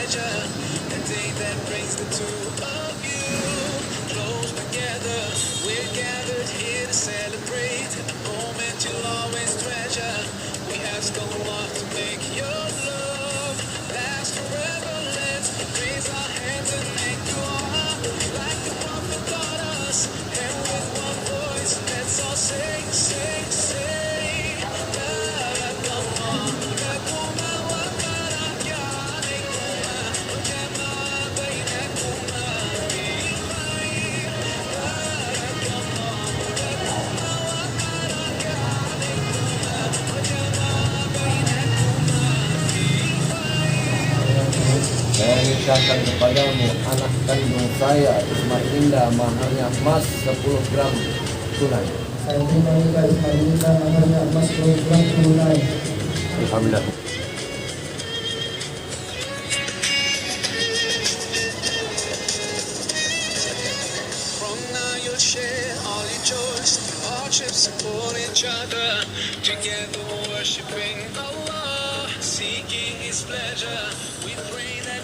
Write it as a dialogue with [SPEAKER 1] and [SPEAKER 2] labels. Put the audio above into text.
[SPEAKER 1] treasure, the day that brings the two of you close together. We're gathered here to celebrate the moment you'll always treasure. We ask Allah to make your love last forever. Let's raise our hands and make dua like the Prophet taught us, and with one voice let's all say Barakallah lakuma wa baraka alaykuma wa jama bainakuma fi khair. Barakallah lakuma wa baraka alaykuma wa jama bainakuma fi khair.
[SPEAKER 2] Saya nikahkan kepadamu anak kandung saya Ismailda, maharnya emas 10 gram tunai.
[SPEAKER 3] Saya nikahkan Ismailda, maharnya emas 10 gram tunai.
[SPEAKER 2] Alhamdulillah.
[SPEAKER 1] From now you'll share all your joys, hardships, support each other. Together worshiping Allah, seeking His pleasure. We pray that